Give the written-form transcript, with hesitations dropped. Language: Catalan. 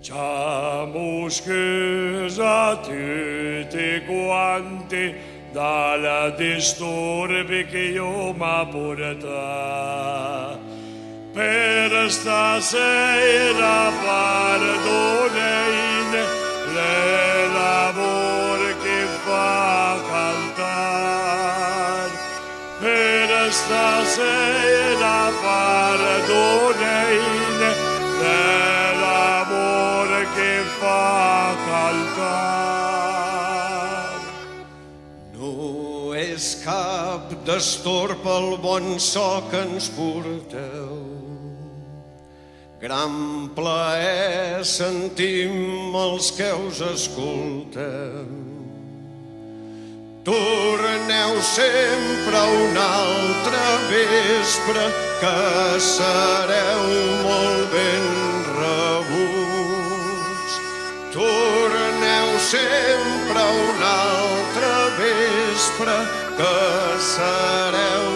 Chamusques a tutti quanti dalla disturbi che io m'ha portato. Per stasera pardonine le lavor che fa cantare. Per stasera pardonine le lavor che fa cantare. No és cap destorb el bon so que ens porteu. Gran plaer sentim els que us escolteu. Torneu sempre un altre vespre, que sereu molt ben rebuts. Torneu sempre un altre vespre, que sereu